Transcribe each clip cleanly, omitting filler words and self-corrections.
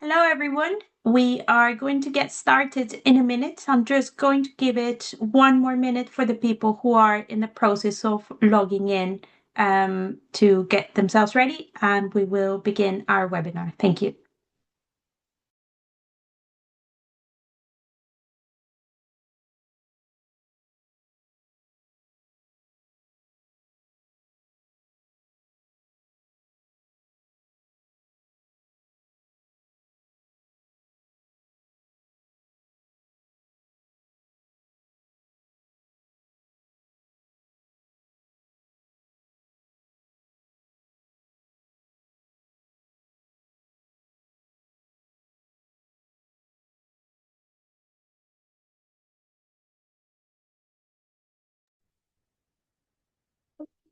Hello, everyone. We are going to get started in a minute. I'm just going to give it one more minute for the people who are in the process of logging in to get themselves ready, and we will begin our webinar. Thank you.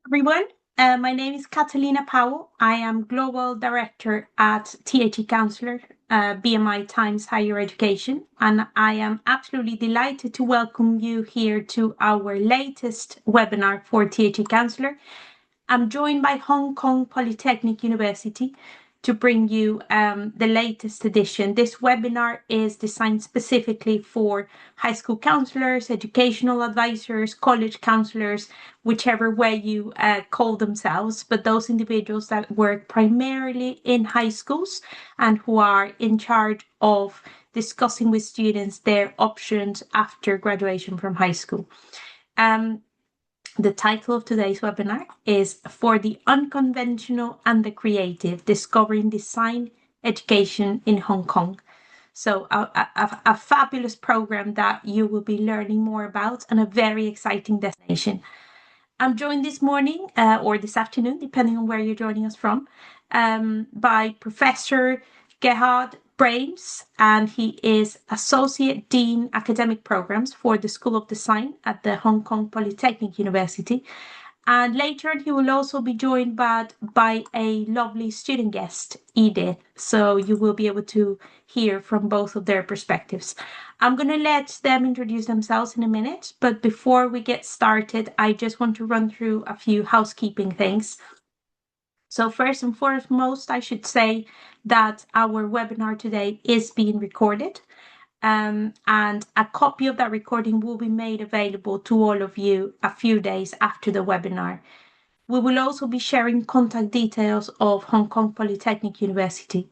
Everyone. My name is Catalina Powell. I am Global Director at THE Counselor, BMI Times Higher Education, and I am absolutely delighted to welcome you here to our latest webinar for THE Counselor. I'm joined by Hong Kong Polytechnic University to bring you the latest edition. This webinar is designed specifically for high school counselors, educational advisors, college counselors, whichever way you call themselves, but those individuals that work primarily in high schools and who are in charge of discussing with students their options after graduation from high school. The title of today's webinar is For the Unconventional and the Creative, Discovering Design Education in Hong Kong. So a fabulous program that you will be learning more about and a very exciting destination. I'm joined this morning or this afternoon, depending on where you're joining us from, by Professor Gerhard Brains, and he is Associate Dean Academic Programs for the School of Design at the Hong Kong Polytechnic University. And later he will also be joined by a lovely student guest, Edith. So you will be able to hear from both of their perspectives. I'm going to let them introduce themselves in a minute, but before we get started, I just want to run through a few housekeeping things. So first and foremost, I should say that our webinar today is being recorded. And a copy of that recording will be made available to all of you a few days after the webinar. We will also be sharing contact details of Hong Kong Polytechnic University.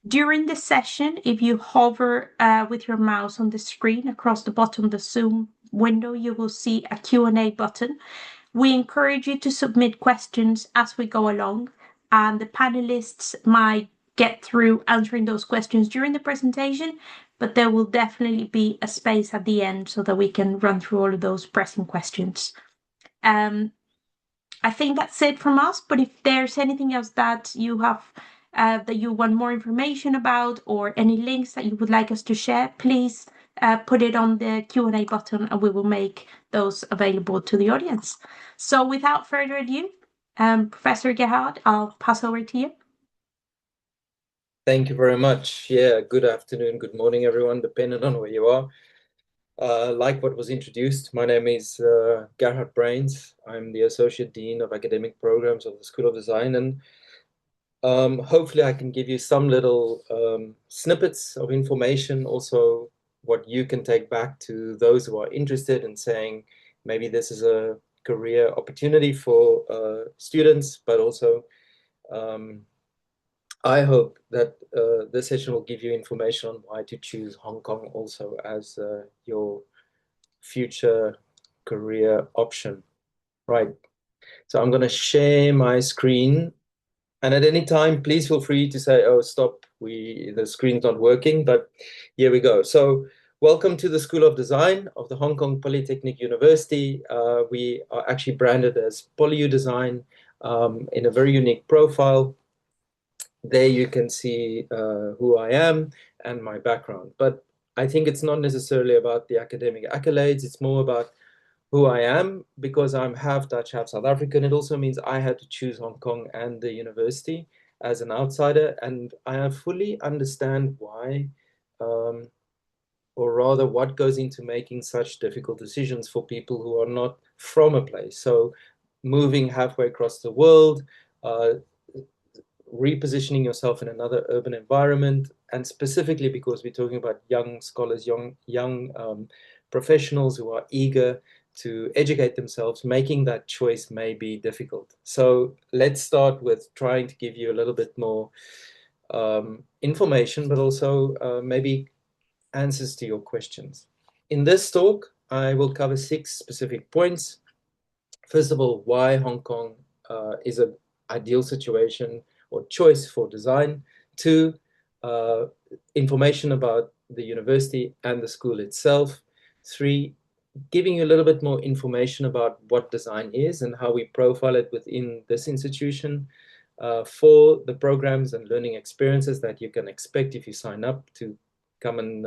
During the session, if you hover with your mouse on the screen across the bottom of the Zoom window, you will see a Q&A button. We encourage you to submit questions as we go along, and the panelists might get through answering those questions during the presentation, but there will definitely be a space at the end so that we can run through all of those pressing questions. I think that's it from us, but if there's anything else that you have that you want more information about or any links that you would like us to share, please put it on the Q&A button and we will make those available to the audience. So without further ado, Professor Gerhard, I'll pass over to you. Thank you very much. Yeah, good afternoon, good morning, everyone, depending on where you are. Like what was introduced, my name is Gerhard Brains. I'm the Associate Dean of Academic Programs of the School of Design, and hopefully I can give you some little snippets of information, also what you can take back to those who are interested in saying maybe this is a career opportunity for students, but also I hope that this session will give you information on why to choose Hong Kong also as your future career option. Right. So I'm going to share my screen. And at any time, please feel free to say, oh, stop, the screen's not working. But here we go. So welcome to the School of Design of the Hong Kong Polytechnic University. We are actually branded as PolyU Design in a very unique profile. There you can see who I am and my background. But I think it's not necessarily about the academic accolades. It's more about who I am, because I'm half Dutch, half South African. It also means I had to choose Hong Kong and the university as an outsider. And I fully understand why, or rather what goes into making such difficult decisions for people who are not from a place. So moving halfway across the world, repositioning yourself in another urban environment, and specifically because we're talking about young scholars, young professionals who are eager to educate themselves, making that choice may be difficult. So let's start with trying to give you a little bit more information, but also maybe answers to your questions. In this talk, I will cover 6 specific points. First of all, why Hong Kong is an ideal situation or choice for design. 2, information about the university and the school itself. 3, giving you a little bit more information about what design is and how we profile it within this institution. 4, the programs and learning experiences that you can expect if you sign up to come and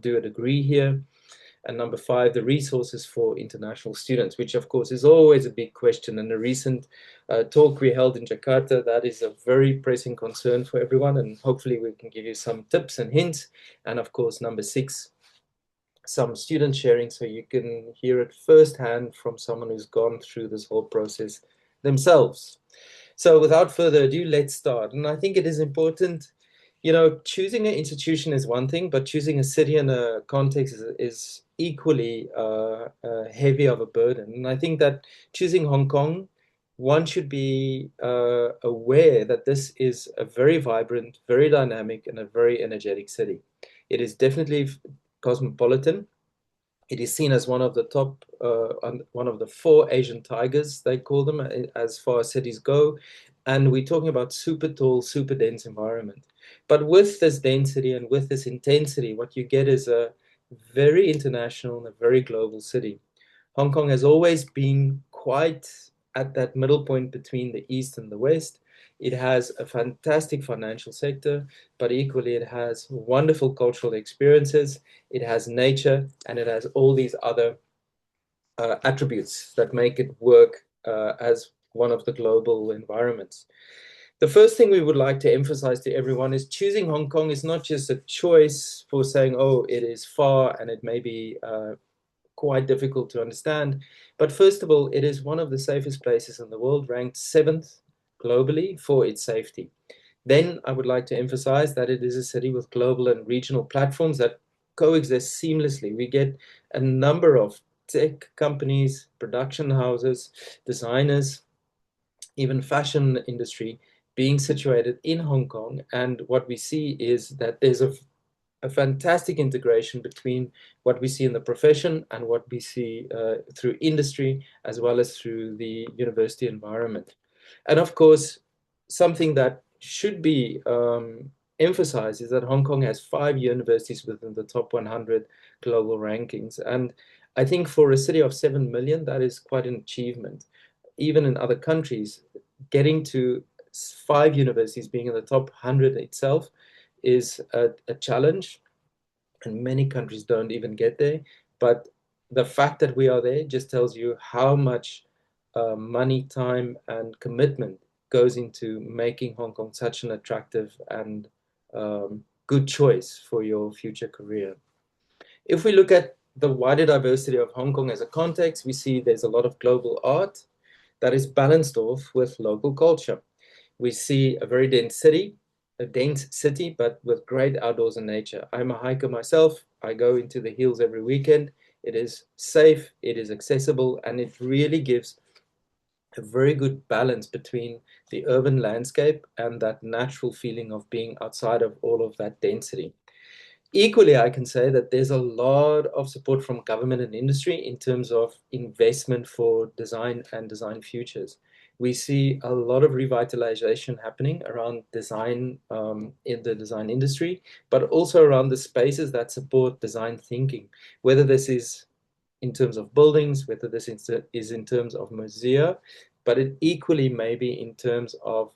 do a degree here. And number 5, the resources for international students, which of course is always a big question. In a recent talk we held in Jakarta, that is a very pressing concern for everyone, and hopefully we can give you some tips and hints. And of course, number 6, some student sharing, so you can hear it firsthand from someone who's gone through this whole process themselves. So without further ado, let's start. And I think it is important, you know, choosing an institution is one thing, but choosing a city and a context is equally heavy of a burden. And I think that choosing Hong Kong, one should be aware that this is a very vibrant, very dynamic, and a very energetic city. It is definitely cosmopolitan. It is seen as one of the top, one of the 4 Asian tigers, they call them, as far as cities go. And we're talking about super tall, super dense environment. But with this density and with this intensity, what you get is a very international and a very global city. Hong Kong has always been quite at that middle point between the East and the West. It has a fantastic financial sector, but equally it has wonderful cultural experiences. It has nature, and it has all these other attributes that make it work as one of the global environments. The first thing we would like to emphasize to everyone is choosing Hong Kong is not just a choice for saying, oh, it is far and it may be quite difficult to understand. But first of all, it is one of the safest places in the world, ranked 7th globally for its safety. Then I would like to emphasize that it is a city with global and regional platforms that coexist seamlessly. We get a number of tech companies, production houses, designers, even fashion industry being situated in Hong Kong. And what we see is that there's a fantastic integration between what we see in the profession and what we see through industry, as well as through the university environment. And of course, something that should be emphasized is that Hong Kong has 5 universities within the top 100 global rankings. And I think for a city of 7 million, that is quite an achievement. Even in other countries, getting to 5 universities being in the top 100 itself is a challenge, and many countries don't even get there. But the fact that we are there just tells you how much money, time, and commitment goes into making Hong Kong such an attractive and good choice for your future career. If we look at the wider diversity of Hong Kong as a context, we see there's a lot of global art that is balanced off with local culture. We see a very dense city, but with great outdoors and nature. I'm a hiker myself. I go into the hills every weekend. It is safe, it is accessible, and it really gives a very good balance between the urban landscape and that natural feeling of being outside of all of that density. Equally, I can say that there's a lot of support from government and industry in terms of investment for design and design futures. We see a lot of revitalization happening around design in the design industry, but also around the spaces that support design thinking, whether this is in terms of buildings, whether this is in terms of musea, but it equally may be in terms of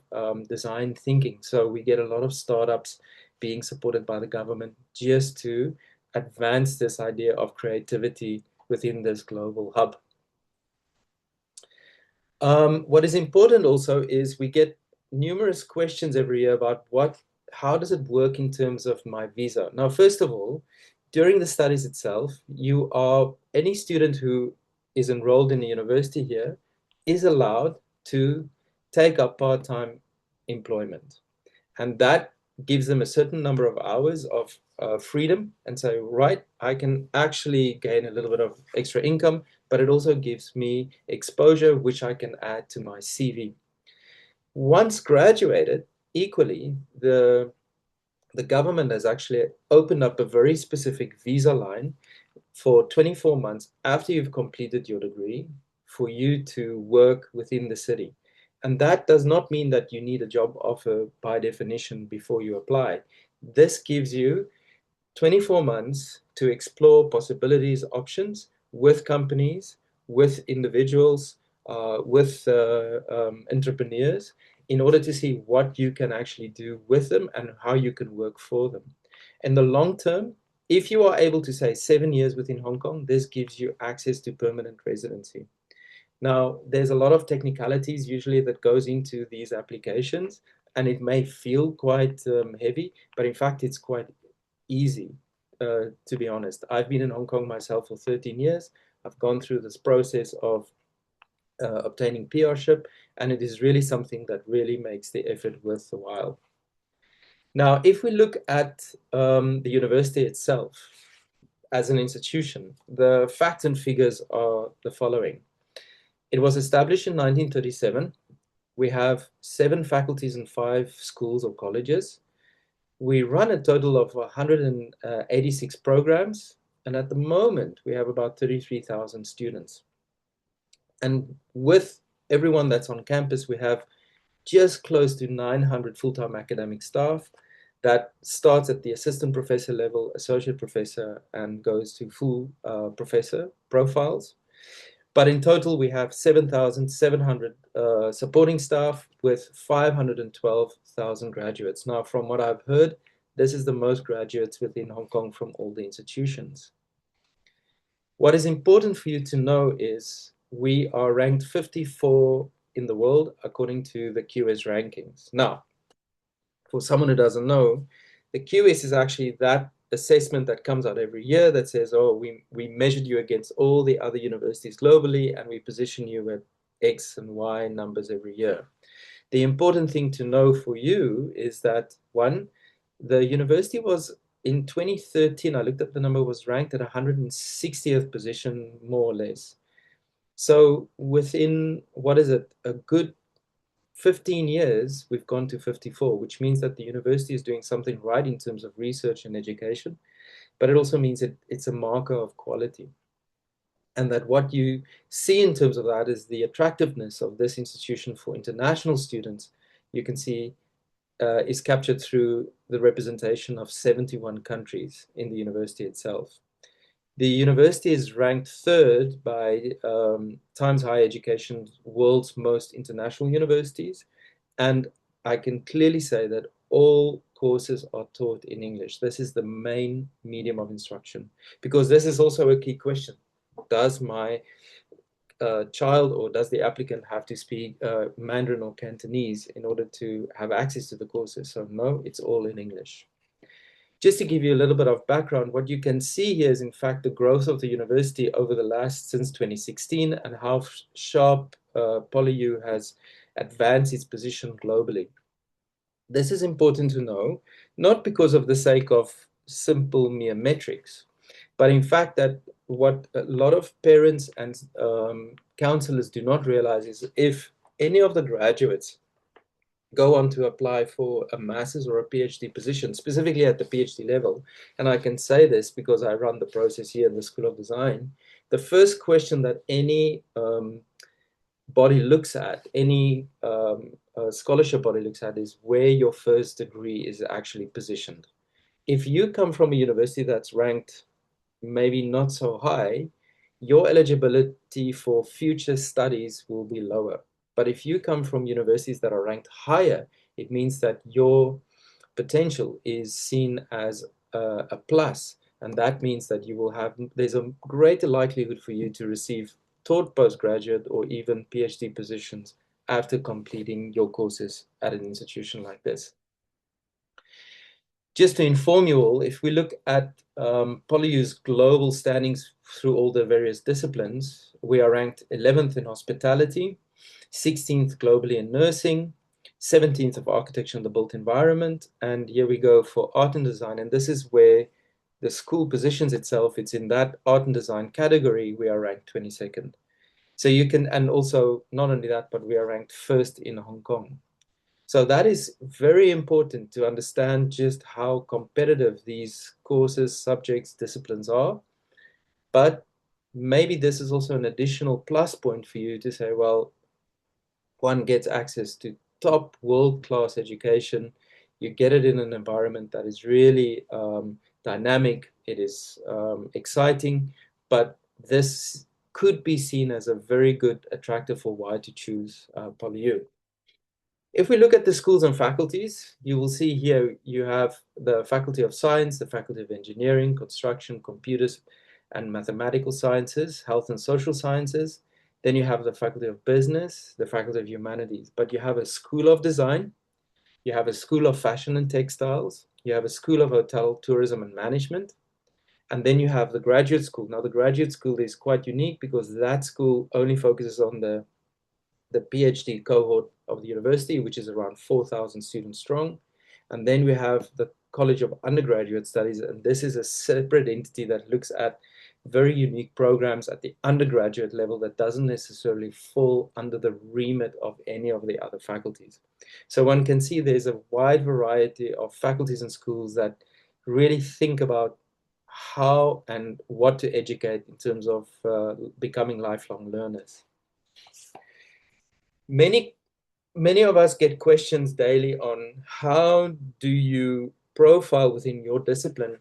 design thinking. So we get a lot of startups being supported by the government just to advance this idea of creativity within this global hub. What is important also is we get numerous questions every year about how does it work in terms of my visa? Now, first of all, during the studies itself, any student who is enrolled in a university here is allowed to take up part-time employment. And that gives them a certain number of hours of freedom and say, right, I can actually gain a little bit of extra income, but it also gives me exposure, which I can add to my CV. Once graduated, equally, the government has actually opened up a very specific visa line for 24 months after you've completed your degree for you to work within the city. And that does not mean that you need a job offer by definition before you apply. This gives you 24 months to explore possibilities, options with companies, with individuals, with entrepreneurs, in order to see what you can actually do with them and how you can work for them. In the long term, if you are able to say 7 years within Hong Kong, this gives you access to permanent residency. Now, there's a lot of technicalities usually that goes into these applications, and it may feel quite heavy, but in fact, it's quite easy, to be honest. I've been in Hong Kong myself for 13 years. I've gone through this process of obtaining PRship, and it is really something that really makes the effort worth the while. Now, if we look at the university itself as an institution, the facts and figures are the following. It was established in 1937. We have 7 faculties and 5 schools or colleges. We run a total of 186 programs, and at the moment we have about 33,000 students. And with everyone that's on campus, we have just close to 900 full-time academic staff. That starts at the assistant professor level, associate professor, and goes to full professor profiles. But in total, we have 7,700 supporting staff with 512,000 graduates. Now, from what I've heard, this is the most graduates within Hong Kong from all the institutions. What is important for you to know is we are ranked 54 in the world according to the QS rankings. Now, for someone who doesn't know, the QS is actually that assessment that comes out every year that says, oh, we measured you against all the other universities globally, and we position you at X and Y numbers every year. The important thing to know for you is that, one, the university was in 2013, I looked at the number, was ranked at 160th position, more or less. So within, what is it, a good 15 years, we've gone to 54, which means that the university is doing something right in terms of research and education, but it also means it's a marker of quality. And that what you see in terms of that is the attractiveness of this institution for international students, you can see is captured through the representation of 71 countries in the university itself. The university is ranked 3rd by Times Higher Education's world's most international universities. And I can clearly say that all courses are taught in English. This is the main medium of instruction, because this is also a key question. Does my child or does the applicant have to speak Mandarin or Cantonese in order to have access to the courses? So no, it's all in English. Just to give you a little bit of background, what you can see here is in fact the growth of the university over the last, since 2016, and how sharp PolyU has advanced its position globally. This is important to know, not because of the sake of simple mere metrics, but in fact that what a lot of parents and counselors do not realize is if any of the graduates go on to apply for a master's or a PhD position, specifically at the PhD level, and I can say this because I run the process here in the School of Design, the first question that any body looks at, any scholarship body looks at, is where your first degree is actually positioned. If you come from a university that's ranked maybe not so high, your eligibility for future studies will be lower. But if you come from universities that are ranked higher, it means that your potential is seen as a plus. And that means that you will have, there's a greater likelihood for you to receive taught postgraduate or even PhD positions after completing your courses at an institution like this. Just to inform you all, if we look at PolyU's global standings through all the various disciplines, we are ranked 11th in hospitality, 16th globally in nursing, 17th of architecture and the built environment. And here we go for art and design. And this is where the school positions itself. It's in that art and design category. We are ranked 22nd. So you can, and also not only that, but we are ranked first in Hong Kong. So that is very important to understand just how competitive these courses, subjects, disciplines are. But maybe this is also an additional plus point for you to say, well, one gets access to top world-class education. You get it in an environment that is really dynamic. It is exciting, but this could be seen as a very good attractor for why to choose PolyU. If we look at the schools and faculties, you will see here you have the Faculty of Science, the Faculty of Engineering, Construction, Computers and Mathematical Sciences, Health and Social Sciences. Then you have the Faculty of Business, the Faculty of Humanities, but you have a School of Design, you have a School of Fashion and Textiles, you have a School of Hotel, Tourism and Management, and then you have the graduate school. Now the graduate school is quite unique because that school only focuses on the PhD cohort of the university, which is around 4,000 students strong. And then we have the College of Undergraduate Studies, and this is a separate entity that looks at very unique programs at the undergraduate level that doesn't necessarily fall under the remit of any of the other faculties. So one can see there's a wide variety of faculties and schools that really think about how and what to educate in terms of becoming lifelong learners. Many of us get questions daily on how do you profile within your discipline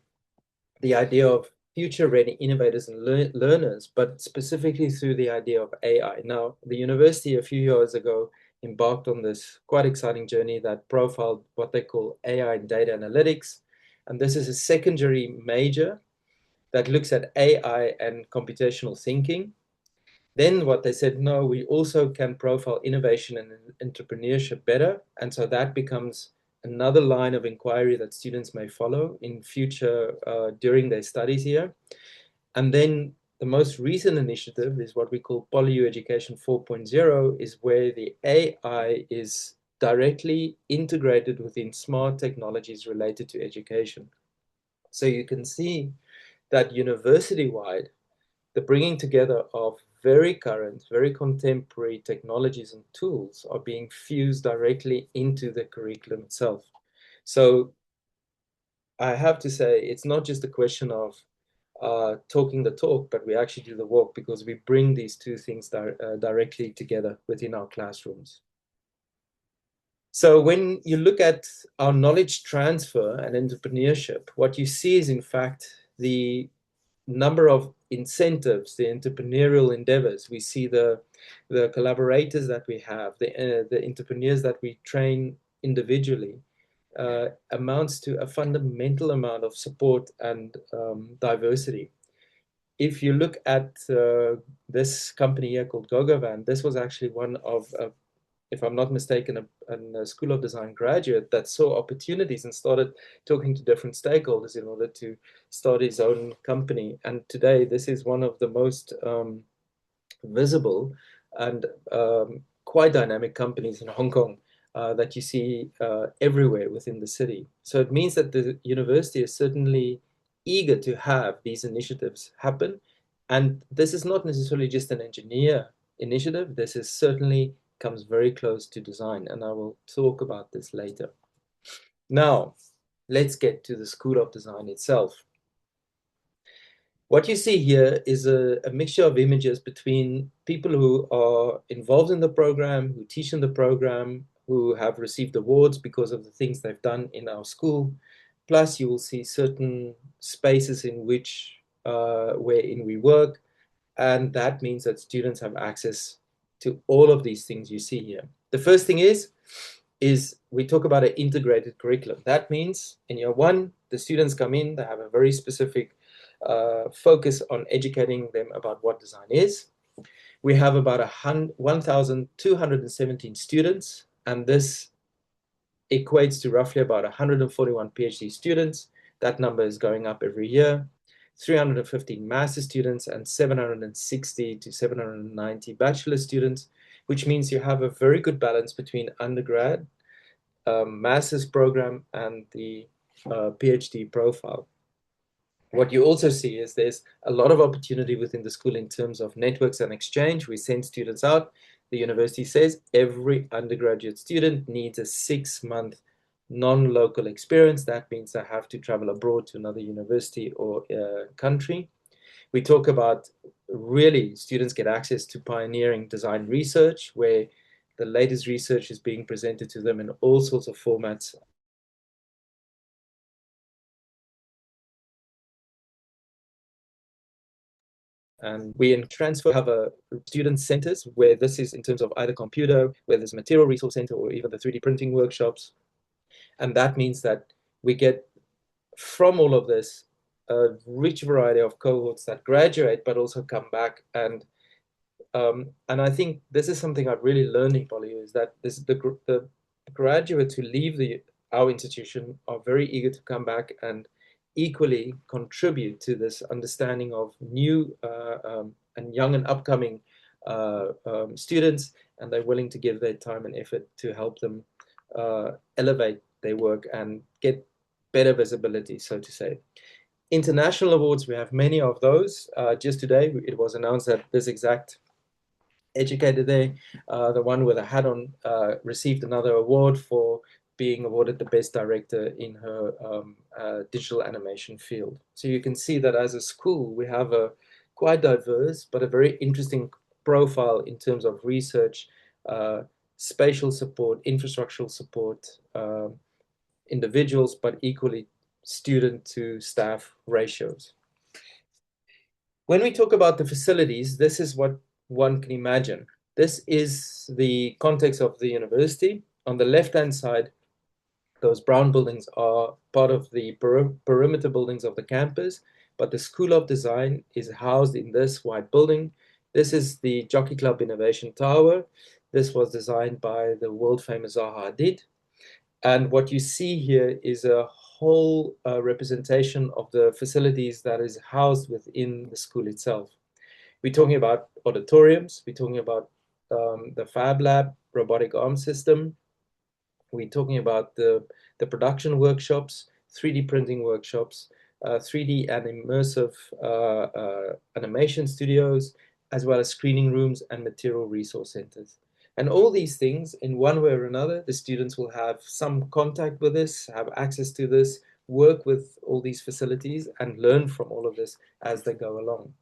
the idea of future-ready innovators and learners, but specifically through the idea of AI. Now, the university a few years ago embarked on this quite exciting journey that profiled what they call AI and data analytics. And this is a secondary major that looks at AI and computational thinking. Then what they said, no, we also can profile innovation and entrepreneurship better. And so that becomes another line of inquiry that students may follow in future during their studies here. And then the most recent initiative is what we call PolyU Education 4.0, is where the AI is directly integrated within smart technologies related to education. So you can see that university-wide, the bringing together of very current, very contemporary technologies and tools are being fused directly into the curriculum itself. So I have to say, it's not just a question of talking the talk, but we actually do the walk because we bring these two things directly together within our classrooms. So when you look at our knowledge transfer and entrepreneurship, what you see is in fact the number of incentives, the entrepreneurial endeavors. We see the collaborators that we have, the entrepreneurs that we train individually, amounts to a fundamental amount of support and diversity. If you look at this company here called GoGoVan, this was actually one of if I'm not mistaken, a School of Design graduate that saw opportunities and started talking to different stakeholders in order to start his own company. And today, this is one of the most visible and quite dynamic companies in Hong Kong that you see everywhere within the city. So it means that the university is certainly eager to have these initiatives happen. And this is not necessarily just an engineer initiative. This is certainly comes very close to design, and I will talk about this later. Now, let's get to the School of Design itself. What you see here is a mixture of images between people who are involved in the program, who teach in the program, who have received awards because of the things they've done in our school. Plus, you will see certain spaces in which wherein we work, and that means that students have access to all of these things you see here. The first thing is we talk about an integrated curriculum. That means in year one, the students come in, they have a very specific focus on educating them about what design is. We have about 1,217 students, and this equates to roughly about 141 PhD students. That number is going up every year. 315 master students and 760 to 790 bachelor students, which means you have a very good balance between undergrad master's program and the PhD profile. What you also see is there's a lot of opportunity within the school in terms of networks and exchange. We send students out. The university says every undergraduate student needs a 6-month non-local experience. That means they have to travel abroad to another university or country. We talk about really students get access to pioneering design research, where the latest research is being presented to them in all sorts of formats. And we in transfer have a student centers where this is in terms of either computer, where there's a material resource center, or even the 3D printing workshops. And that means that we get from all of this a rich variety of cohorts that graduate but also come back. And I think this is something I've really learned in Poly, is that the graduates who leave our institution are very eager to come back and equally contribute to this understanding of new and young and upcoming students, and they're willing to give their time and effort to help them elevate their work and get better visibility, so to say. International awards, we have many of those. Just today, it was announced that this exact educator there, the one with a hat on, received another award for being awarded the best director in her digital animation field. So you can see that as a school, we have a quite diverse, but a very interesting profile in terms of research, spatial support, infrastructural support, individuals, but equally student to staff ratios. When we talk about the facilities, this is what one can imagine. This is the context of the university. On the left-hand side, those brown buildings are part of the perimeter buildings of the campus, but the School of Design is housed in this white building. This is the Jockey Club Innovation Tower. This was designed by the world-famous Zaha Hadid. And what you see here is a whole representation of the facilities that is housed within the school itself. We're talking about auditoriums, we're talking about the Fab Lab robotic arm system, we're talking about the production workshops, 3D printing workshops, 3D and immersive animation studios, as well as screening rooms and material resource centers. And all these things, in one way or another, the students will have some contact with this, have access to this, work with all these facilities, and learn from all of this as they go along.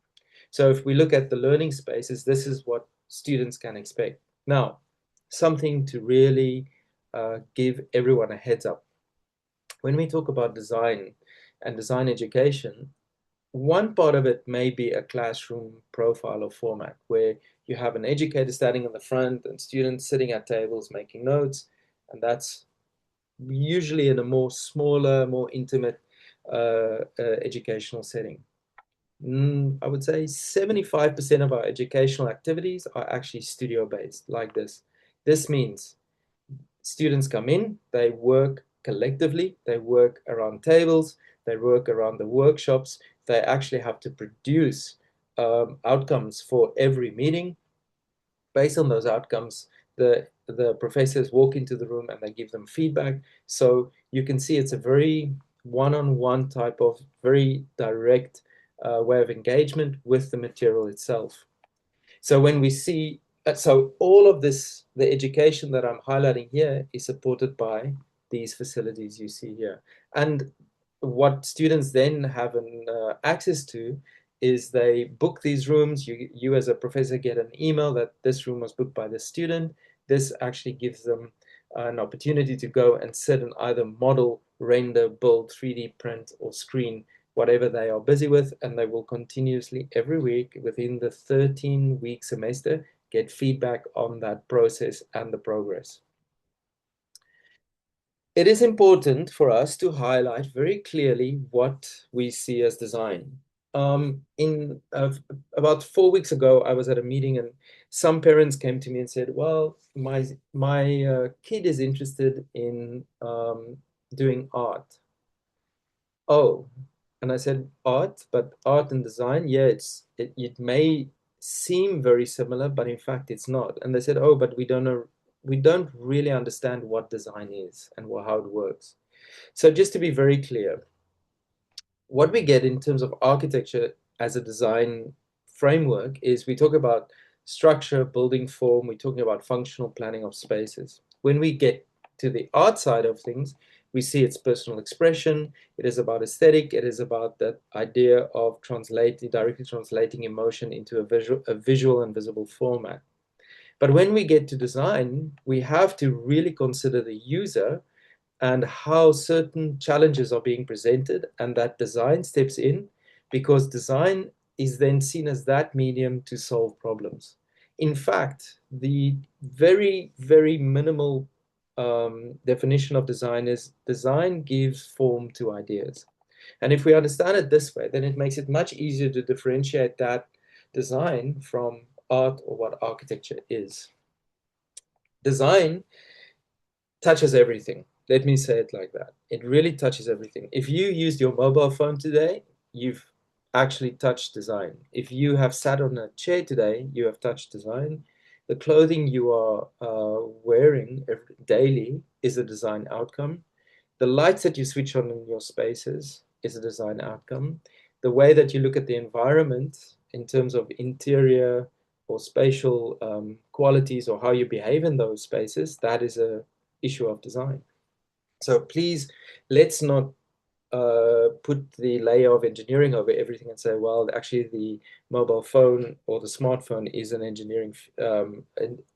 So if we look at the learning spaces, this is what students can expect. Now, something to really give everyone a heads up. When we talk about design and design education, one part of it may be a classroom profile or format where you have an educator standing in the front and students sitting at tables making notes, and that's usually in a more smaller, more intimate educational setting. I would say 75% of our educational activities are actually studio-based, like this. This means students come in, they work collectively, they work around tables, they work around the workshops, they actually have to produce outcomes for every meeting. Based on those outcomes, the professors walk into the room and they give them feedback. So you can see it's a very one-on-one type of very direct way of engagement with the material itself. So when we see, so all of this, the education that I'm highlighting here is supported by these facilities you see here. And what students then have access to is they book these rooms. You as a professor get an email that this room was booked by the student. This actually gives them an opportunity to go and sit and either model, render, build, 3D print, or screen whatever they are busy with, and they will continuously every week within the 13-week semester get feedback on that process and the progress. It is important for us to highlight very clearly what we see as design. About 4 weeks ago, I was at a meeting and some parents came to me and said, well, my kid is interested in doing art. Oh, and I said, art, but art and design, yeah, it may seem very similar, but in fact it's not. And they said, oh, but we don't know we don't really understand what design is and how it works. So just to be very clear, what we get in terms of architecture as a design framework is we talk about structure, building form, we're talking about functional planning of spaces. When we get to the art side of things, we see its personal expression, it is about aesthetic, it is about that idea of directly translating emotion into a visual and visible format. But when we get to design, we have to really consider the user and how certain challenges are being presented, and that design steps in, because design is then seen as that medium to solve problems. In fact, the very, very minimal definition of design is design gives form to ideas. And if we understand it this way, then it makes it much easier to differentiate that design from art or what architecture is. Design touches everything. Let me say it like that. It really touches everything. If you used your mobile phone today, you've actually touched design. If you have sat on a chair today, you have touched design. The clothing you are wearing daily is a design outcome. The lights that you switch on in your spaces is a design outcome. The way that you look at the environment in terms of interior or spatial qualities, or how you behave in those spaces, that is a issue of design. So please, let's not put the layer of engineering over everything and say, well, actually the mobile phone or the smartphone is an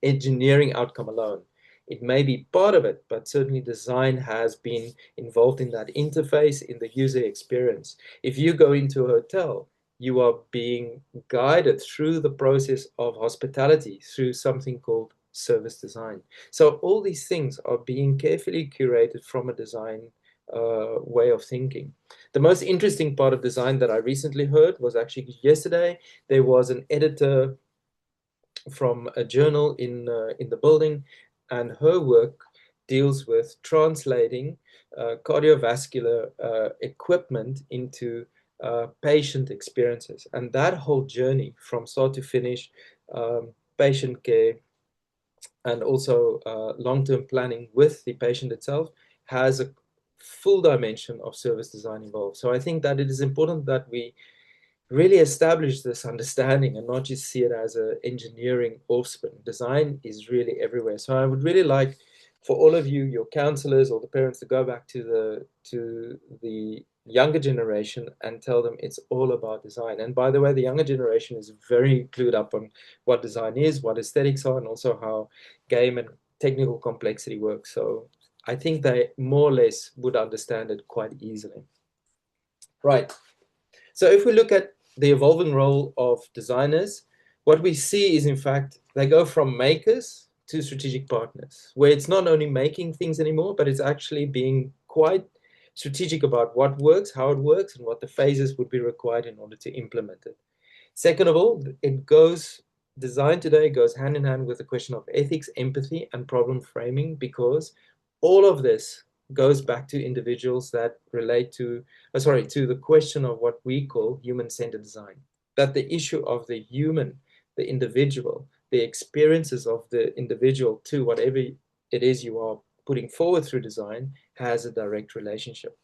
engineering outcome alone. It may be part of it, but certainly design has been involved in that interface, in the user experience. If you go into a hotel, you are being guided through the process of hospitality through something called service design. So all these things are being carefully curated from a design way of thinking. The most interesting part of design that I recently heard was actually yesterday. There was an editor from a journal in the building, and her work deals with translating cardiovascular equipment into patient experiences. And that whole journey from start to finish, patient care, and also long-term planning with the patient itself, has a full dimension of service design involved. So I think that it is important that we really establish this understanding and not just see it as an engineering offspring. Design is really everywhere. So I would really like for all of you, your counselors or the parents, to go back to the younger generation and tell them it's all about design. And by the way, the younger generation is very clued up on what design is, what aesthetics are, and also how game and technical complexity works. So I think they more or less would understand it quite easily. Right. So if we look at the evolving role of designers, what we see is, in fact, they go from makers to strategic partners, where it's not only making things anymore, but it's actually being quite strategic about what works, how it works, and what the phases would be required in order to implement it. Second of all, design today goes hand in hand with the question of ethics, empathy, and problem framing, because all of this goes back to individuals that relate to the question of what we call human-centered design. That the issue of the human, the individual, the experiences of the individual to whatever it is you are putting forward through design has a direct relationship.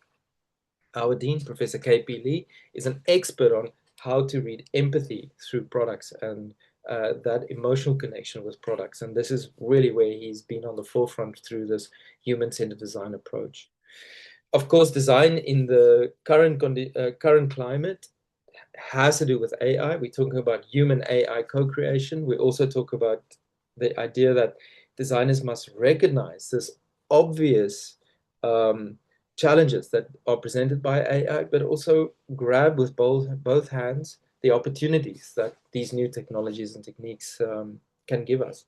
Our dean, Professor K.P. Lee, is an expert on how to read empathy through products and that emotional connection with products. And this is really where he's been on the forefront through this human-centered design approach. Of course, design in the current climate has to do with AI. We're talking about human AI co-creation. We also talk about the idea that designers must recognize this obvious challenges that are presented by AI, but also grab with both hands the opportunities that these new technologies and techniques can give us.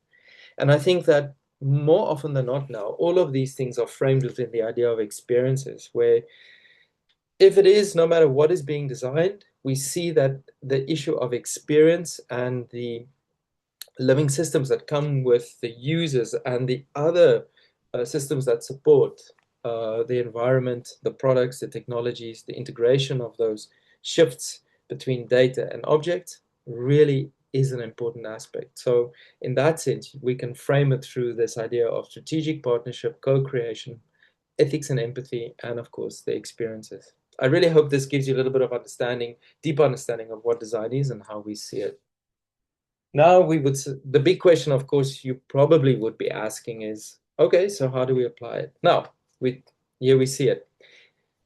And I think that more often than not now, all of these things are framed within the idea of experiences, where if it is, no matter what is being designed, we see that the issue of experience and the living systems that come with the users and the other systems that support the environment, the products, the technologies, the integration of those shifts between data and objects really is an important aspect. So in that sense, we can frame it through this idea of strategic partnership, co-creation, ethics and empathy, and of course, the experiences. I really hope this gives you a little bit of understanding, deep understanding of what design is and how we see it. Now the big question, of course, you probably would be asking is, okay, so how do we apply it? Now, here we see it.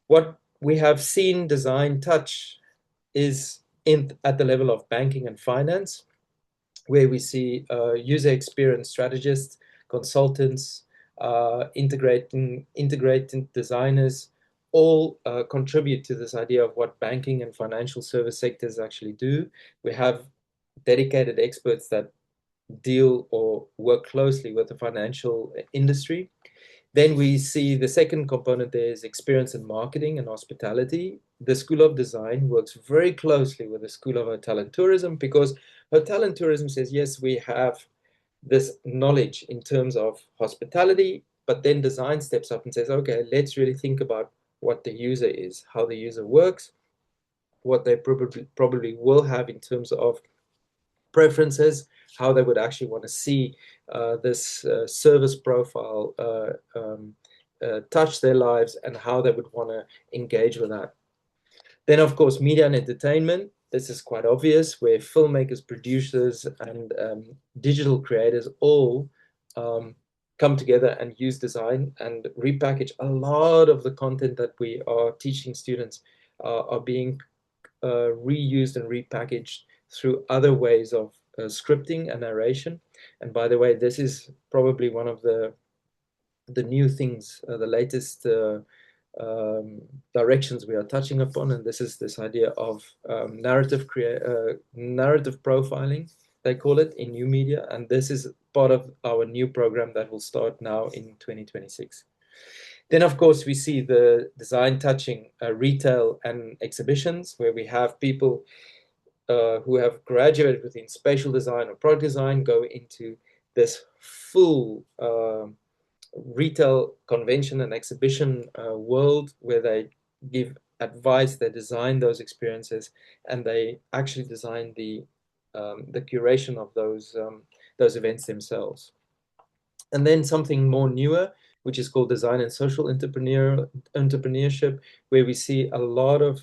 What we have seen design touch is at the level of banking and finance, where we see user experience strategists, consultants, integrating designers, all contribute to this idea of what banking and financial service sectors actually do. We have dedicated experts that deal or work closely with the financial industry. Then we see the second component there is experience in marketing and hospitality. The School of Design works very closely with the School of Hotel and Tourism, because hotel and tourism says, yes, we have this knowledge in terms of hospitality, but then design steps up and says, okay, let's really think about what the user is, how the user works, what they probably will have in terms of preferences, how they would actually want to see this service profile touch their lives, and how they would want to engage with that. Then, of course, media and entertainment. This is quite obvious, where filmmakers, producers, and digital creators all come together and use design and repackage. A lot of the content that we are teaching students are being reused and repackaged through other ways of scripting and narration. And by the way, this is probably one of the new things, the latest directions we are touching upon, and this is this idea of narrative profiling, they call it, in new media, and this is part of our new program that will start now in 2026. Then, of course, we see the design touching retail and exhibitions, where we have people who have graduated within spatial design or product design go into this full retail convention and exhibition world, where they give advice, they design those experiences, and they actually design the curation of those events themselves. And then something more newer, which is called design and social entrepreneurship, where we see a lot of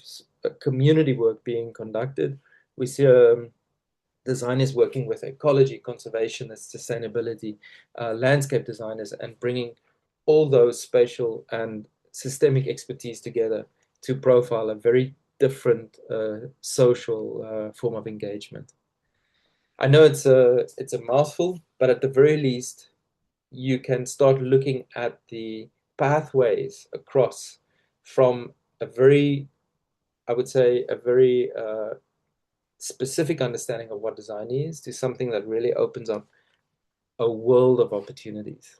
community work being conducted. We see designers working with ecology, conservationists, sustainability, landscape designers, and bringing all those spatial and systemic expertise together to profile a very different social form of engagement. I know it's a mouthful, but at the very least, you can start looking at the pathways across from a very, I would say, a very specific understanding of what design is to something that really opens up a world of opportunities.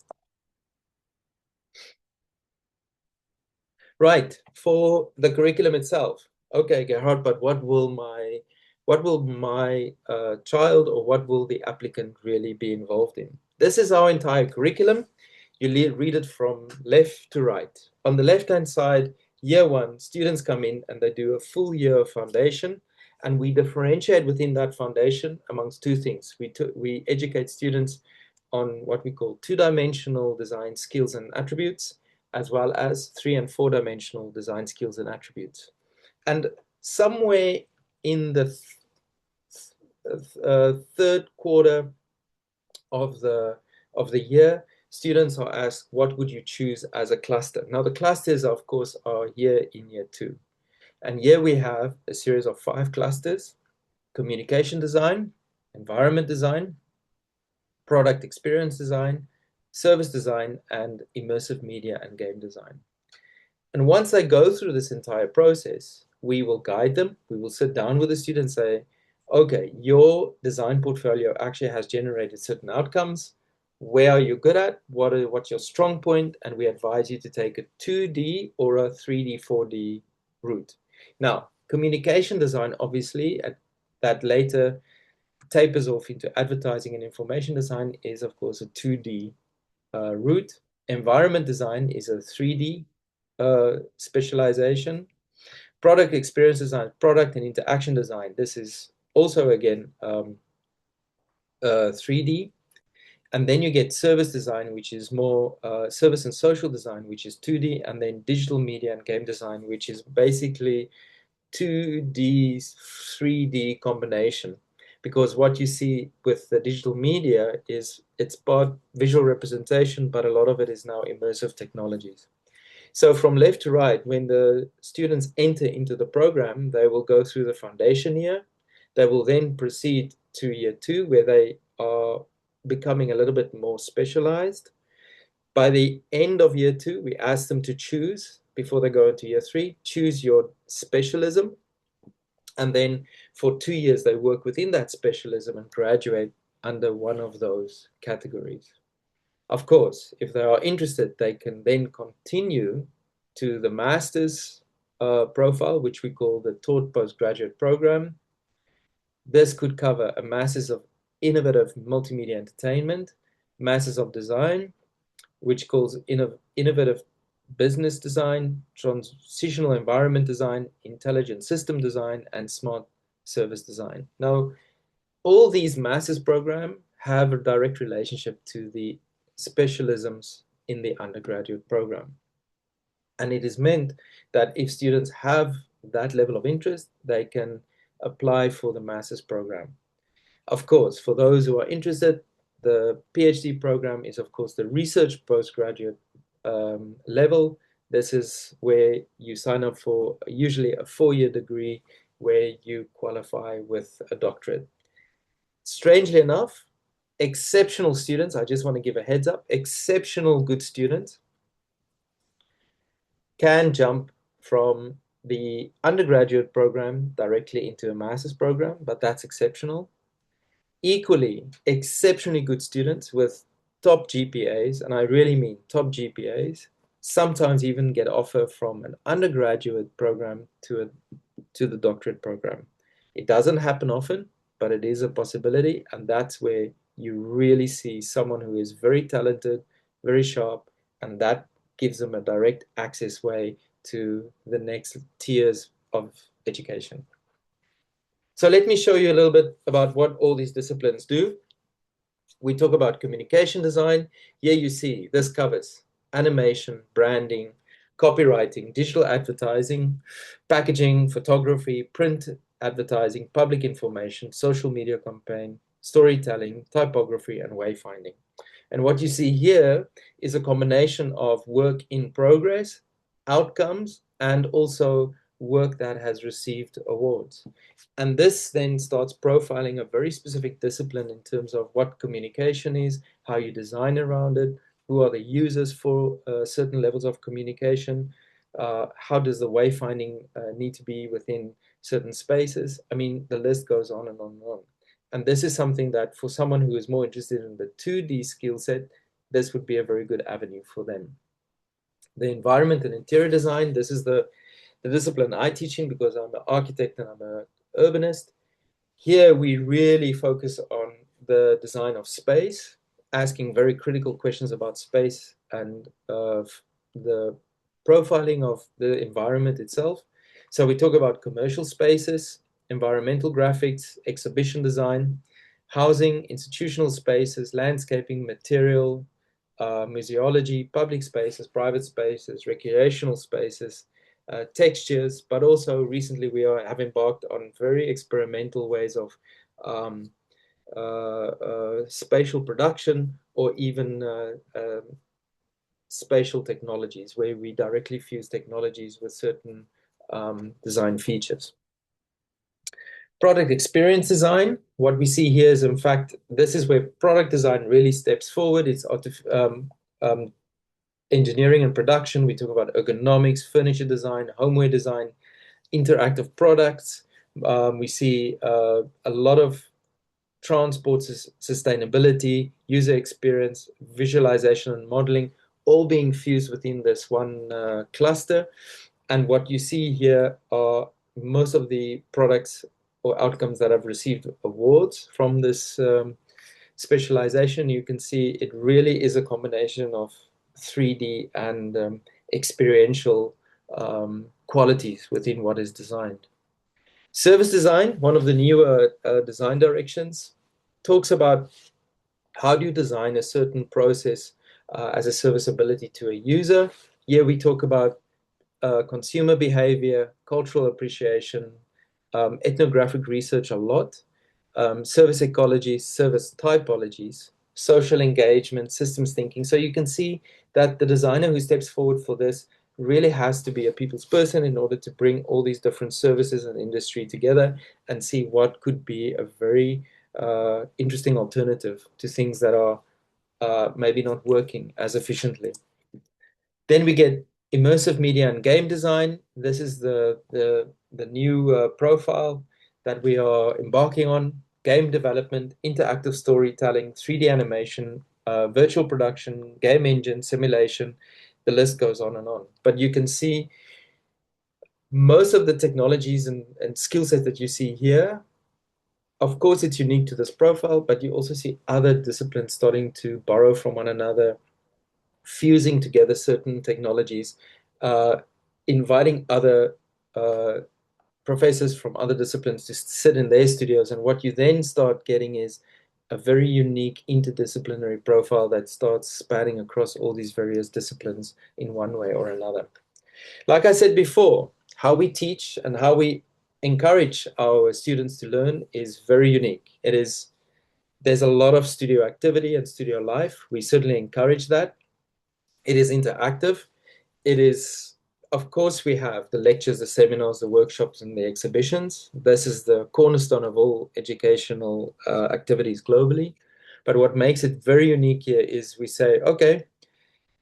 Right, for the curriculum itself. Okay, Gerhard, but what will my child, or what will the applicant really be involved in? This is our entire curriculum. You read it from left to right. On the left-hand side, year one, students come in and they do a full year of foundation, and we differentiate within that foundation amongst two things. We educate students on what we call two-dimensional design skills and attributes, as well as 3- and 4-dimensional design skills and attributes. And somewhere in the third quarter of the year, students are asked, what would you choose as a cluster? Now, the clusters, of course, are here in year two. And here we have a series of 5 clusters: communication design, environment design, product experience design, service design, and immersive media and game design. And once they go through this entire process, we will guide them. We will sit down with the student and say, okay, your design portfolio actually has generated certain outcomes. Where are you good at? What's your strong point? And we advise you to take a 2D or a 3D, 4D route. Now, communication design, obviously, that later tapers off into advertising and information design, is, of course, a 2D route. Environment design is a 3D specialization. Product experience design, product and interaction design. This is also, again, 3D. And then you get service design, which is more service and social design, which is 2D, and then digital media and game design, which is basically 2D, 3D combination. Because what you see with the digital media is it's part visual representation, but a lot of it is now immersive technologies. So from left to right, when the students enter into the program, they will go through the foundation year. They will then proceed to year 2, where they are becoming a little bit more specialized. By the end of year 2, we ask them to choose, before they go into year 3, choose your specialism. And then for 2 years, they work within that specialism and graduate under one of those categories. Of course, if they are interested, they can then continue to the master's profile, which we call the taught postgraduate program. This could cover a master's of innovative multimedia entertainment, master's of design, which calls innovative business design, transitional environment design, intelligent system design, and smart service design. Now, all these master's programs have a direct relationship to the specialisms in the undergraduate program. And it is meant that if students have that level of interest, they can apply for the master's program. Of course, for those who are interested, the PhD program is, of course, the research postgraduate level. This is where you sign up for usually a 4-year degree where you qualify with a doctorate. Strangely enough, exceptional students, I just want to give a heads up, exceptional good students can jump from the undergraduate program directly into a master's program, but that's exceptional. Equally, exceptionally good students with top GPAs, and I really mean top GPAs, sometimes even get offer from an undergraduate program to the doctorate program. It doesn't happen often, but it is a possibility, and that's where you really see someone who is very talented, very sharp, and that gives them a direct access way to the next tiers of education. So let me show you a little bit about what all these disciplines do. We talk about communication design. Here you see this covers animation, branding, copywriting, digital advertising, packaging, photography, print advertising, public information, social media campaign, storytelling, typography, and wayfinding. And what you see here is a combination of work in progress, outcomes, and also work that has received awards. And this then starts profiling a very specific discipline in terms of what communication is, how you design around it, who are the users for certain levels of communication, how does the wayfinding need to be within certain spaces. I mean, the list goes on and on and on. And this is something that for someone who is more interested in the 2D skill set, this would be a very good avenue for them. The environment and interior design, this is the discipline I teach in because I'm an architect and I'm an urbanist. Here we really focus on the design of space, asking very critical questions about space and the profiling of the environment itself. So we talk about commercial spaces, environmental graphics, exhibition design, housing, institutional spaces, landscaping, material, museology, public spaces, private spaces, recreational spaces, textures, but also recently we have embarked on very experimental ways of spatial production or even spatial technologies where we directly fuse technologies with certain design features. Product experience design, what we see here is, in fact, this is where product design really steps forward. It's engineering and production. We talk about ergonomics, furniture design, homeware design, interactive products. We see a lot of transport sustainability, user experience, visualization and modeling, all being fused within this one cluster. And what you see here are most of the products or outcomes that have received awards from this specialization. You can see it really is a combination of 3D and experiential qualities within what is designed. Service design, one of the newer design directions. talks about how do you design a certain process as a serviceability to a user. Here we talk about consumer behavior, cultural appreciation, ethnographic research a lot, service ecology, service typologies, social engagement, systems thinking. So you can see that the designer who steps forward for this really has to be a people's person in order to bring all these different services and industry together and see what could be a very interesting alternative to things that are maybe not working as efficiently. Then we get immersive media and game design. This is the new profile that we are embarking on. Game development, interactive storytelling, 3D animation, virtual production, game engine, simulation, the list goes on and on. But you can see most of the technologies and skill sets that you see here, of course, it's unique to this profile, but you also see other disciplines starting to borrow from one another, fusing together certain technologies, inviting other professors from other disciplines to sit in their studios. And what you then start getting is a very unique interdisciplinary profile that starts spanning across all these various disciplines in one way or another. Like I said before, how we teach and how we encourage our students to learn is very unique. There's a lot of studio activity and studio life. We certainly encourage that. It is interactive. It is, of course, we have the lectures, the seminars, the workshops, and the exhibitions. This is the cornerstone of all educational activities globally. But what makes it very unique here is we say, okay,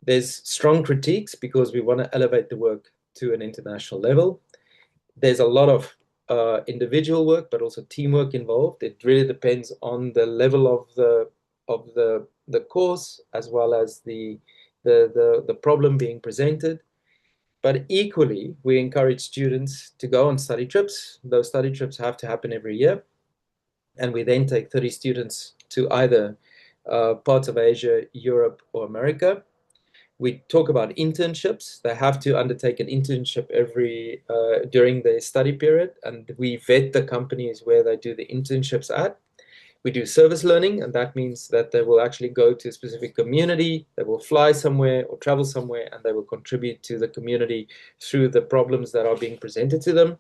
there's strong critiques because we want to elevate the work to an international level. There's a lot of individual work, but also teamwork involved. It really depends on the level of the course as well as the problem being presented. But equally, we encourage students to go on study trips. Those study trips have to happen every year. And we then take 30 students to either parts of Asia, Europe, or America. We talk about internships. They have to undertake an internship during their study period, and we vet the companies where they do the internships at. We do service learning, and that means that they will actually go to a specific community, they will fly somewhere or travel somewhere, and they will contribute to the community through the problems that are being presented to them.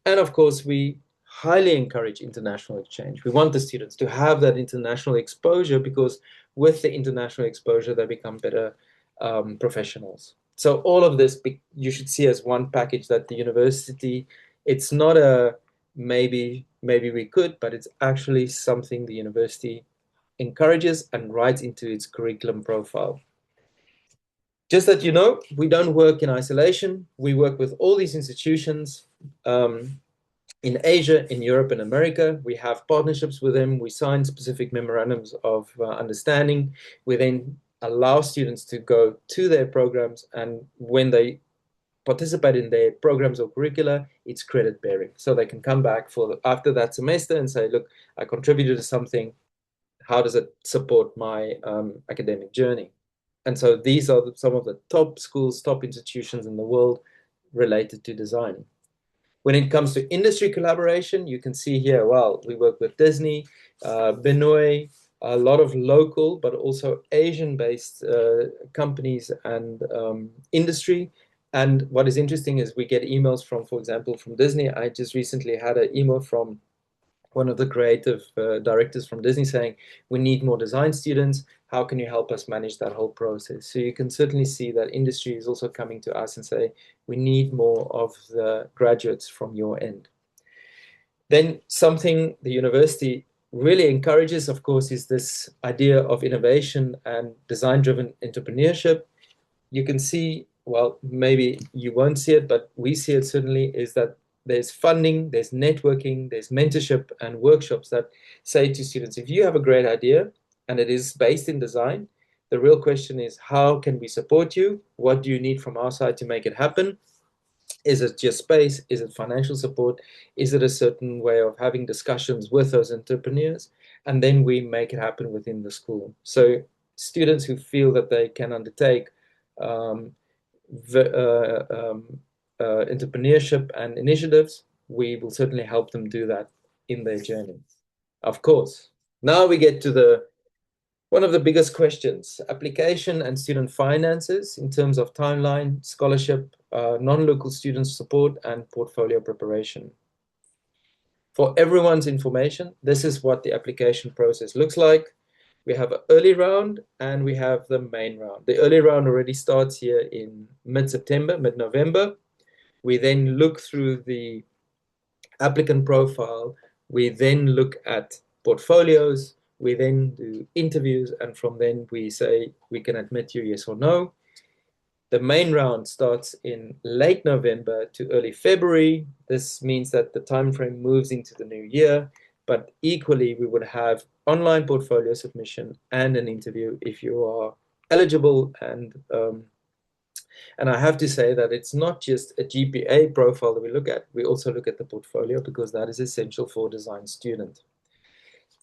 And of course, we highly encourage international exchange. We want the students to have that international exposure because with the international exposure, they become better professionals. So all of this you should see as one package that the university, it's not a maybe we could, but it's actually something the university encourages and writes into its curriculum profile. Just that you know, we don't work in isolation. We work with all these institutions in Asia, in Europe, and America. We have partnerships with them. We sign specific memorandums of understanding. We then allow students to go to their programs, and when they participate in their programs or curricula, it's credit bearing. So they can come back after that semester and say, look, I contributed to something. How does it support my academic journey? And so these are some of the top schools, top institutions in the world related to design. When it comes to industry collaboration, you can see here, well, we work with Disney, Benoit, a lot of local, but also Asian-based companies and industry. And what is interesting is we get emails from, for example, from Disney. I just recently had an email from one of the creative directors from Disney saying, we need more design students. How can you help us manage that whole process? So you can certainly see that industry is also coming to us and say, we need more of the graduates from your end. Then something the university really encourages, of course, is this idea of innovation and design-driven entrepreneurship. You can see, well, maybe you won't see it, but we see it certainly, is that there's funding, there's networking, there's mentorship and workshops that say to students, if you have a great idea and it is based in design, the real question is, how can we support you? What do you need from our side to make it happen? Is it just space? Is it financial support? Is it a certain way of having discussions with those entrepreneurs? And then we make it happen within the school. So students who feel that they can undertake entrepreneurship and initiatives, we will certainly help them do that in their journey. Of course, Now we get to one of the biggest questions: application and student finances in terms of timeline, scholarship, non-local student support, and portfolio preparation. For everyone's information, this is what the application process looks like. We have an early round and we have the main round. The early round already starts here in mid-September, mid-November. We then look through the applicant profile. We then look at portfolios. We then do interviews, and from then we say we can admit you, yes or no. The main round starts in late November to early February. This means that the time frame moves into the new year, but equally we would have online portfolio submission and an interview if you are eligible. And I have to say that it's not just a GPA profile that we look at. We also look at the portfolio because that is essential for a design student.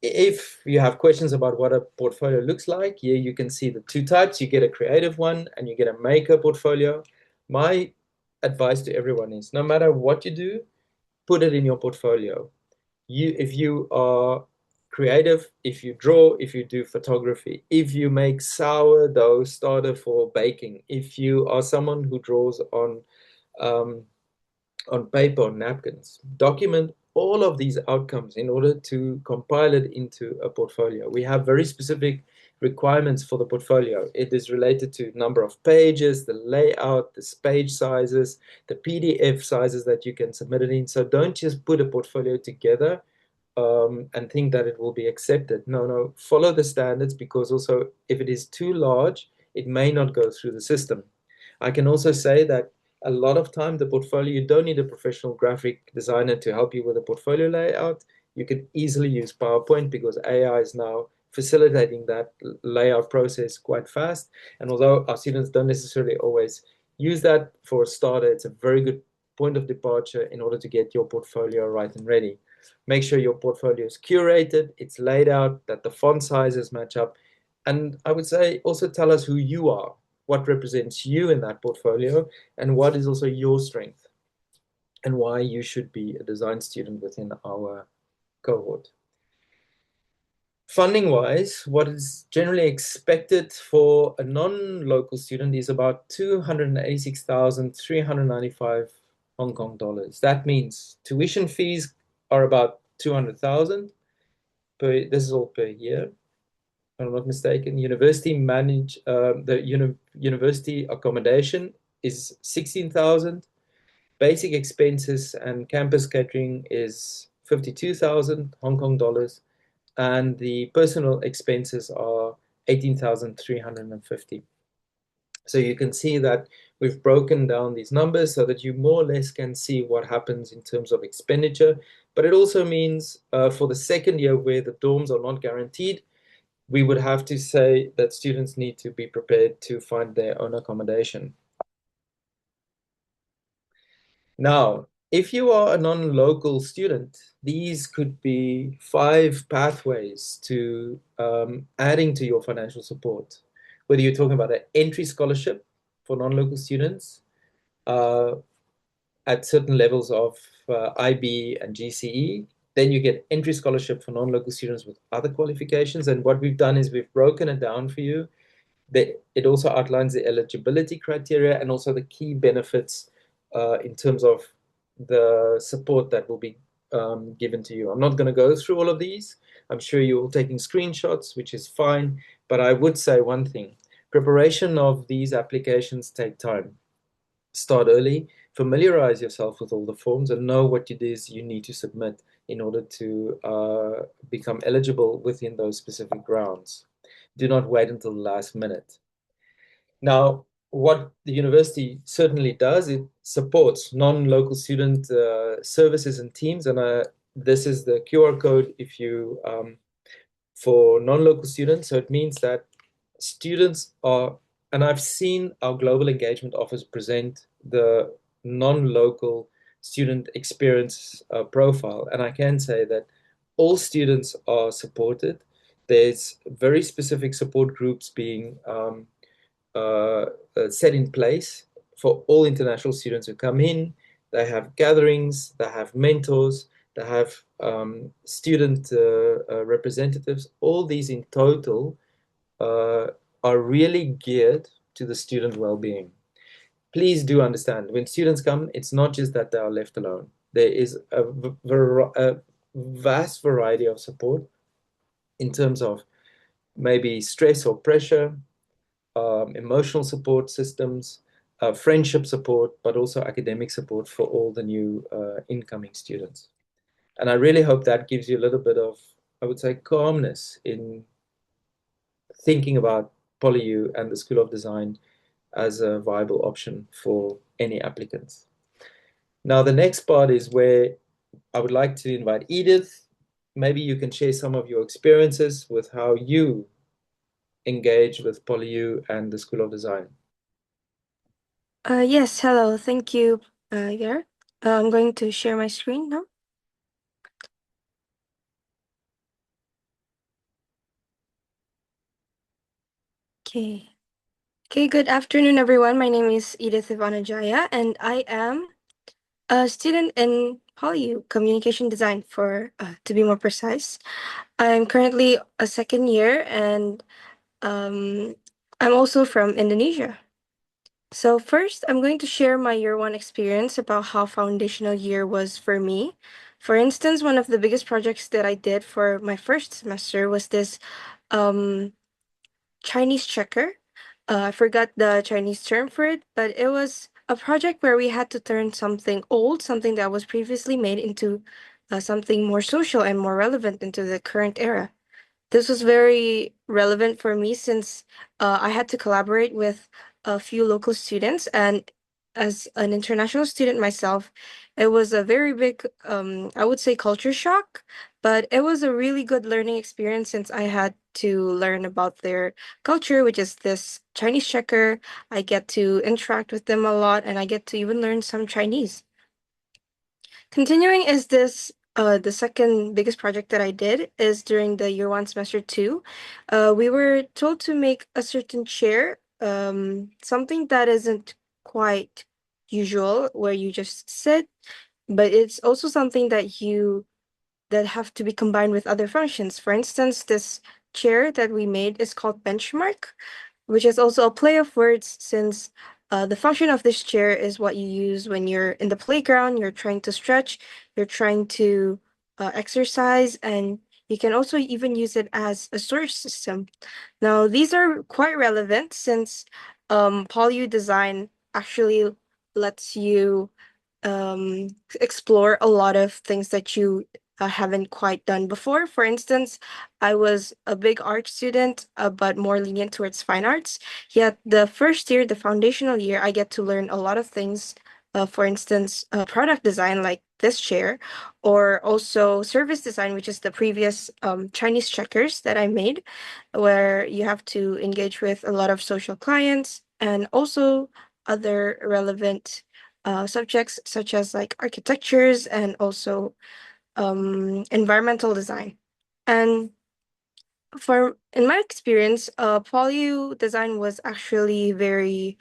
If you have questions about what a portfolio looks like, here you can see the two types. You get a creative one and you get a maker portfolio. My advice to everyone is no matter what you do, put it in your portfolio. If you are creative, if you draw, if you do photography, if you make sourdough starter for baking, if you are someone who draws um, on paper, on napkins, document all of these outcomes in order to compile it into a portfolio. We have very specific requirements for the portfolio. It is related to number of pages, the layout, the page sizes, the PDF sizes that you can submit it in. So don't just put a portfolio together and think that it will be accepted. No, follow the standards, because also if it is too large, it may not go through the system. I can also say that a lot of time the portfolio, you don't need a professional graphic designer to help you with a portfolio layout. You can easily use PowerPoint because AI is now facilitating that layout process quite fast. And although our students don't necessarily always use that for a starter, it's a very good point of departure in order to get your portfolio right and ready. Make sure your portfolio is curated, it's laid out, that the font sizes match up. And I would say also tell us who you are, what represents you in that portfolio, and what is also your strength, and why you should be a design student within our cohort. Funding wise, what is generally expected for a non-local student is about 286,395 Hong Kong dollars. That means tuition fees are about 200,000 per, this is all per year, if I'm not mistaken. University accommodation is 16,000. Basic expenses and campus catering is 52,000 Hong Kong dollars, and the personal expenses are 18,350. So you can see that we've broken down these numbers so that you more or less can see what happens in terms of expenditure. But it also means for the second year where the dorms are not guaranteed, we would have to say that students need to be prepared to find their own accommodation. Now, if you are a non-local student, these could be 5 pathways to adding to your financial support. Whether you're talking about an entry scholarship for non-local students uh, at certain levels of IB and GCE, then you get entry scholarship for non-local students with other qualifications. And what we've done is we've broken it down for you. It also outlines the eligibility criteria and also the key benefits in terms of the support that will be given to you. I'm not going to go through all of these. I'm sure you're all taking screenshots, which is fine. But I would say one thing: preparation of these applications take time. Start early, familiarize yourself with all the forms, and know what it is you need to submit in order to become eligible within those specific grounds. Do not wait until the last minute. Now, what the university certainly does, it supports non-local student services and teams, and this is the QR code if you for non-local students. So it means that students are, and I've seen our global engagement office present the non-local student experience profile, and I can say that all students are supported. There's very specific support groups being set in place for all international students who come in. They have gatherings, they have mentors, They have student representatives. All these in total are really geared to the student well-being. Please do understand, when students come, it's not just that they are left alone. There is a vast variety of support in terms of maybe stress or pressure, emotional support systems, friendship support, but also academic support for all the new incoming students. And I really hope that gives you a little bit of, I would say, calmness in thinking about PolyU and the School of Design as a viable option for any applicants. Now, the next part is where I would like to invite Edith. Maybe you can share some of your experiences with how you engage with PolyU and the School of Design. Yes, hello. Thank you, Garrett. I'm going to share my screen now. Okay. Okay, good afternoon, everyone. My name is Edith Ivanajaya, and I am a student in PolyU Communication Design, to be more precise. I'm currently a second year, and I'm also from Indonesia. So first, I'm going to share my year one experience about how foundational year was for me. For instance, one of the biggest projects that I did for my first semester was this Chinese checker. I forgot the Chinese term for it, but it was a project where we had to turn something old, something that was previously made, into something more social and more relevant into the current era. This was very relevant for me since I had to collaborate with a few local students, and as an international student myself, it was a very big, I would say, culture shock, but it was a really good learning experience since I had to learn about their culture, which is this Chinese checker. I get to interact with them a lot, and I get to even learn some Chinese. Continuing is this the second biggest project that I did is during the year one semester two. We were told to make a certain chair, something that isn't quite usual where you just sit, but it's also something that have to be combined with other functions. For instance, this chair that we made is called benchmark, which is also a play of words since the function of this chair is what you use when you're in the playground, you're trying to stretch, you're trying to exercise, and you can also even use it as a storage system. Now, these are quite relevant since PolyU design actually lets you explore a lot of things that you haven't quite done before. For instance, I was a big art student, but more lenient towards fine arts. Yet the first year, the foundational year, I get to learn a lot of things. For instance, product design like this chair, or also service design, which is the previous Chinese checkers that I made, where you have to engage with a lot of social clients and also other relevant subjects such as like architectures and also environmental design. And in my experience, PolyU design was actually very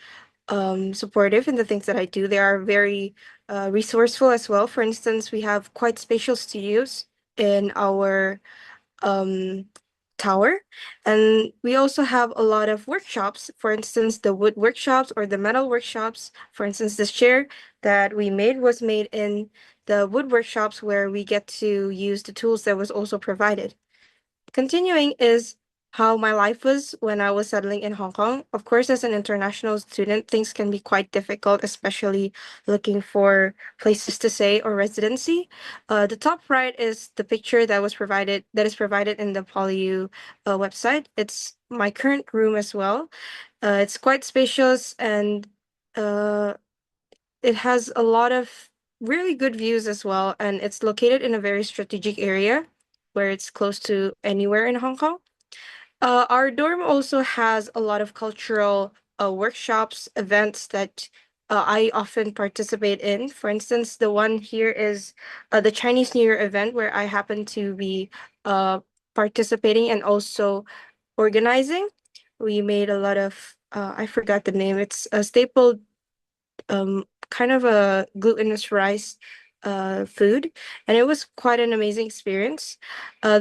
supportive in the things that I do. They are very resourceful as well. For instance, we have quite spatial studios in our tower, and we also have a lot of workshops. For instance, the wood workshops or the metal workshops. For instance, this chair that we made was made in the wood workshops where we get to use the tools that was also provided. Continuing is how my life was when I was settling in Hong Kong. Of course, as an international student, things can be quite difficult, especially looking for places to stay or residency. The top right is the picture that is provided in the PolyU website. It's my current room as well. It's quite spacious, and it has a lot of really good views as well, and it's located in a very strategic area where it's close to anywhere in Hong Kong. Our dorm also has a lot of cultural workshops, events that I often participate in. For instance, the one here is the Chinese New Year event where I happen to be participating and also organizing. We made a lot of, I forgot the name, it's a staple, kind of a glutinous rice food, and it was quite an amazing experience.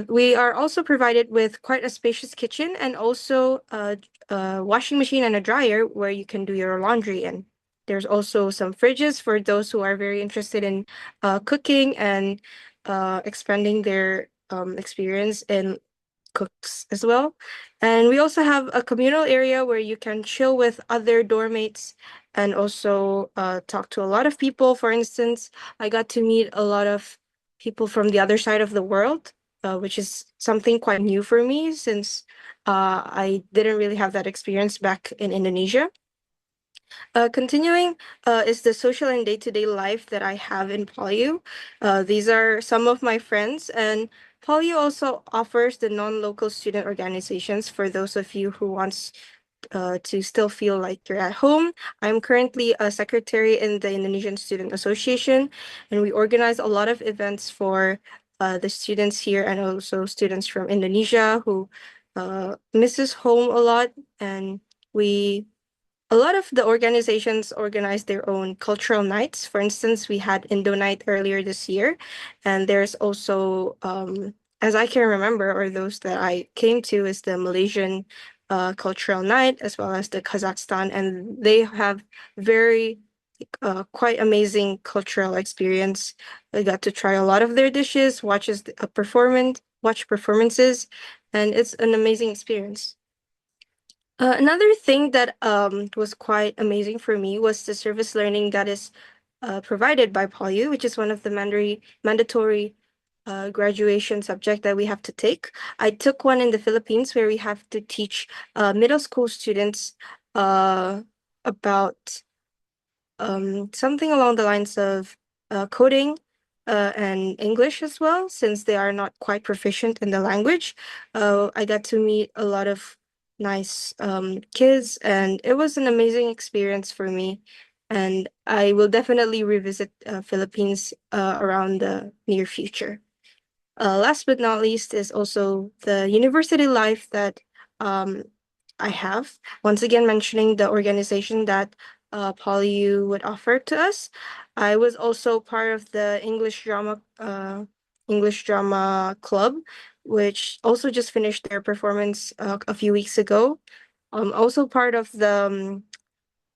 We are also provided with quite a spacious kitchen and also a washing machine and a dryer where you can do your laundry in. There's also some fridges for those who are very interested in cooking and expanding their experience in cooks as well. And we also have a communal area where you can chill with other dorm mates and also talk to a lot of people. For instance, I got to meet a lot of people from the other side of the world, which is something quite new for me since I didn't really have that experience back in Indonesia. Continuing is the social and day-to-day life that I have in Polyu. These are some of my friends, and Polyu also offers the non-local student organizations for those of you who wants to still feel like you're at home. I'm currently a secretary in the Indonesian Student Association, and we organize a lot of events for the students here and also students from Indonesia who misses home a lot, and we a lot of the organizations organize their own cultural nights. For instance, we had Indo Night earlier this year, and there's also, as I can remember, or those that I came to, is the Malaysian cultural night as well as the Kazakhstan, and they have very quite amazing cultural experience. I got to try a lot of their dishes, watch performances, and it's an amazing experience. Another thing that was quite amazing for me was the service learning that is provided by PolyU, which is one of the mandatory graduation subject that we have to take. I took one in the Philippines where we have to teach middle school students about something along the lines of coding and English as well, since they are not quite proficient in the language. I got to meet a lot of nice kids, and it was an amazing experience for me. And I will definitely revisit Philippines around the near future. Last but not least is also the university life that I have. Once again, mentioning the organization that PolyU would offer to us. I was also part of the English drama club, which also just finished their performance a few weeks ago. Also part of the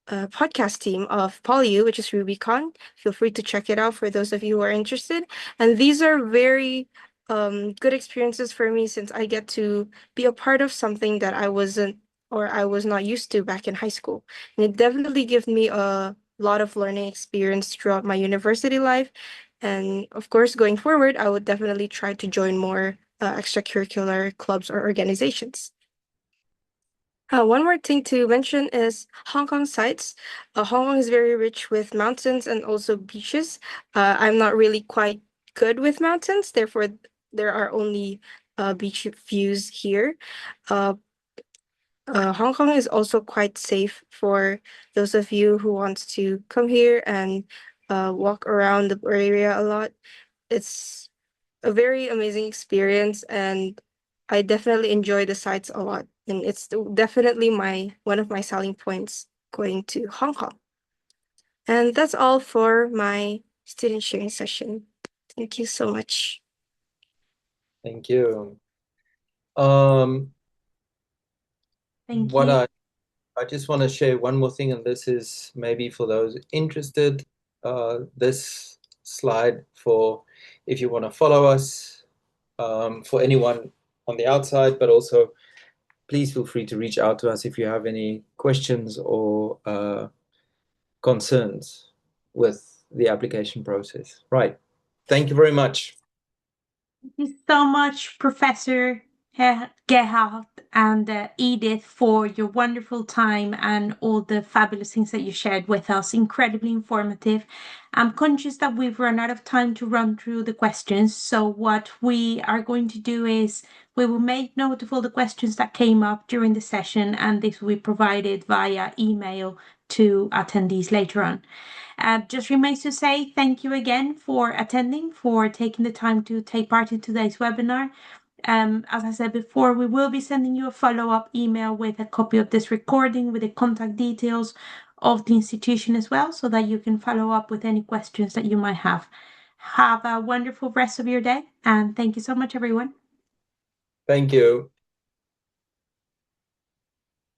podcast team of PolyU, which is Rubicon. Feel free to check it out for those of you who are interested. And these are very good experiences for me since I get to be a part of something that I wasn't or I was not used to back in high school. And it definitely gives me a lot of learning experience throughout my university life. And of course, going forward, I would definitely try to join more extracurricular clubs or organizations. One more thing to mention is Hong Kong sites. Hong Kong is very rich with mountains and also beaches. I'm not really quite good with mountains, therefore there are only beach views here. Hong Kong is also quite safe for those of you who wants to come here and walk around the area a lot. It's a very amazing experience, and I definitely enjoy the sights a lot. And it's definitely one of my selling points going to Hong Kong. And that's all for my student sharing session. Thank you so much. Thank you. Thank What you. I just want to share one more thing, and this is maybe for those interested. This slide for if you want to follow us, for anyone on the outside, but also please feel free to reach out to us if you have any questions or concerns with the application process. Right. Thank you very much. Thank you so much, Professor Gerhard and Edith, for your wonderful time and all the fabulous things that you shared with us. Incredibly informative. I'm conscious that we've run out of time to run through the questions. So what we are going to do is we will make note of all the questions that came up during the session, and this will be provided via email to attendees later on. Just remains to say thank you again for attending, for taking the time to take part in today's webinar. As I said before, we will be sending you a follow-up email with a copy of this recording with the contact details of the institution as well, so that you can follow up with any questions that you might have. Have a wonderful rest of your day, and thank you so much, everyone. Thank you.